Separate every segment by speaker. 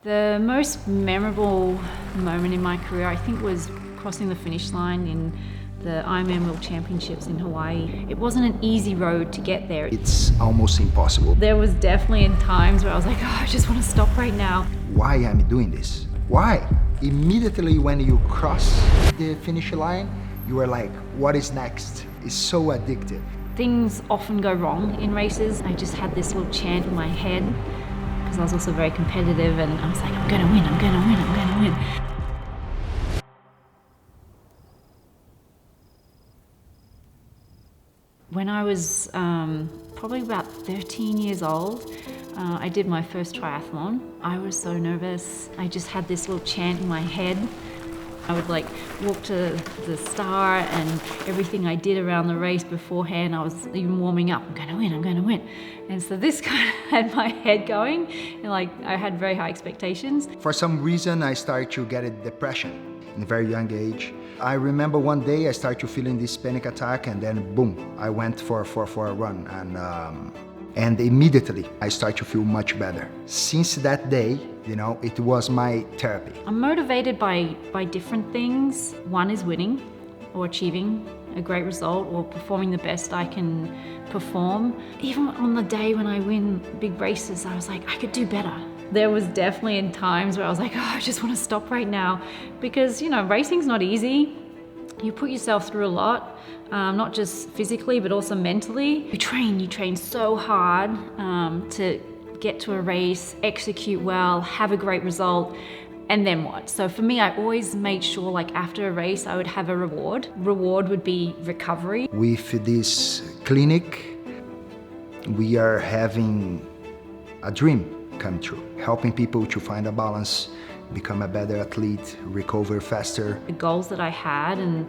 Speaker 1: The most memorable moment in my career, I think, was crossing the finish line in the Ironman World Championships in Hawaii. It wasn't an easy road to get there.
Speaker 2: It's almost impossible.
Speaker 1: There was definitely times where I was like, oh, I just want to stop right now.
Speaker 2: Why am I doing this? Why? Immediately when you cross the finish line, you are like, what is next? It's so addictive.
Speaker 1: Things often go wrong in races. I just had this little chant in my head, because I was also very competitive, and I was like, I'm gonna win, I'm gonna win, I'm gonna win. When I was probably about 13 years old, I did my first triathlon. I was so nervous. I just had this little chant in my head. I would like walk to the start, and everything I did around the race beforehand, I was even warming up, I'm gonna win, I'm gonna win. And so this kind of had my head going, and like I had very high expectations.
Speaker 2: For some reason, I started to get a depression in a very young age. I remember one day I started feeling this panic attack, and then boom, I went for a run, and immediately I started to feel much better. Since that day, it was my therapy.
Speaker 1: I'm motivated by different things. One is winning or achieving a great result or performing the best I can perform. Even on the day when I win big races, I was like, I could do better. There was definitely in times where I was like, oh, I just want to stop right now, because racing's not easy. You put yourself through a lot, not just physically, but also mentally. You train so hard to get to a race, execute well, have a great result, and then what? So for me, I always made sure, like after a race, I would have a reward. Reward would be recovery.
Speaker 2: With this clinic, we are having a dream come true, helping people to find a balance, become a better athlete, recover faster.
Speaker 1: The goals that I had and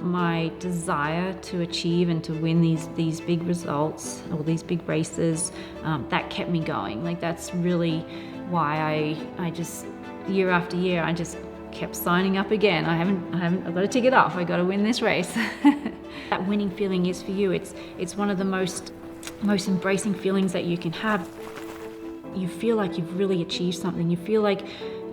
Speaker 1: my desire to achieve and to win these big results or these big races, that kept me going. Like that's really why I just, year after year, I just kept signing up again. I've got to tick it off. I got to win this race. That winning feeling is for you. It's one of the most embracing feelings that you can have. You feel like you've really achieved something. You feel like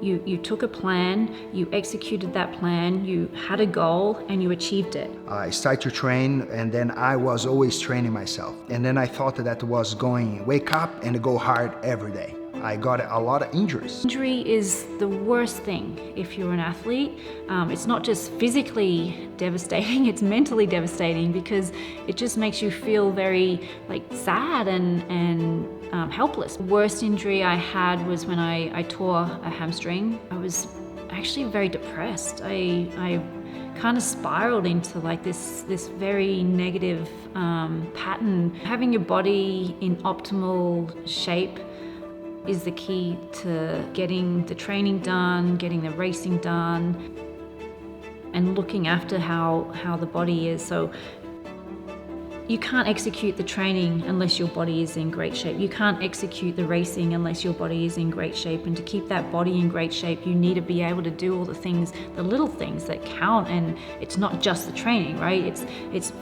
Speaker 1: you took a plan, you executed that plan, you had a goal, and you achieved it.
Speaker 2: I started to train, and then I was always training myself. And then I thought that was going wake up and go hard every day. I got a lot of injuries.
Speaker 1: Injury is the worst thing if you're an athlete. It's not just physically devastating, it's mentally devastating, because it just makes you feel very sad and helpless. The worst injury I had was when I tore a hamstring. I was actually very depressed. I kind of spiraled into this very negative pattern. Having your body in optimal shape is the key to getting the training done, getting the racing done, and looking after how the body is. So you can't execute the training unless your body is in great shape. You can't execute the racing unless your body is in great shape. And to keep that body in great shape, you need to be able to do all the things, the little things that count. And it's not just the training, right? It's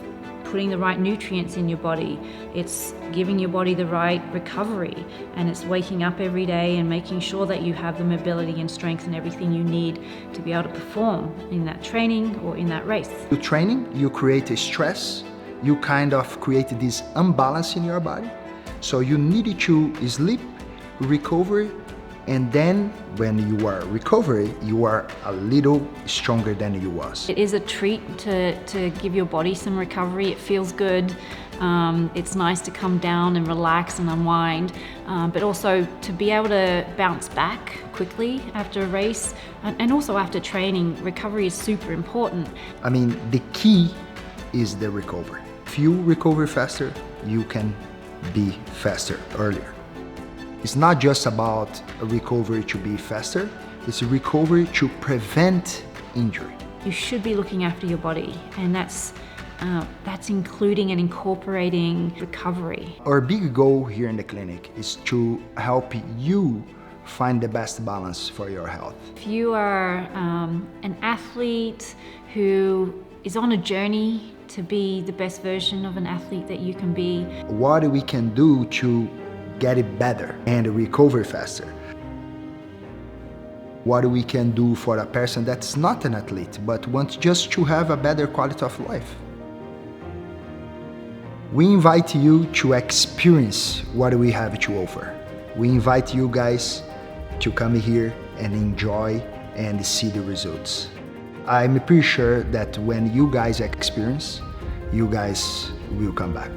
Speaker 1: putting the right nutrients in your body. It's giving your body the right recovery. And it's waking up every day and making sure that you have the mobility and strength and everything you need to be able to perform in that training or in that race.
Speaker 2: Through training, you create a stress. You kind of create this imbalance in your body. So you need to sleep, recover, and then when you are recovering, you are a little stronger than you was.
Speaker 1: It is a treat to give your body some recovery. It feels good. It's nice to come down and relax and unwind, but also to be able to bounce back quickly after a race and also after training. Recovery is super important.
Speaker 2: I mean, the key is the recovery. If you recover faster, you can be faster earlier. It's not just about a recovery to be faster, it's a recovery to prevent injury.
Speaker 1: You should be looking after your body, and that's including and incorporating recovery.
Speaker 2: Our big goal here in the clinic is to help you find the best balance for your health.
Speaker 1: If you are an athlete who is on a journey to be the best version of an athlete that you can be,
Speaker 2: what we can do to get it better and recover faster. what we can do for a person that's not an athlete, but wants just to have a better quality of life. We invite you to experience what we have to offer. We invite you guys to come here and enjoy and see the results. I'm pretty sure that when you guys experience, you guys will come back.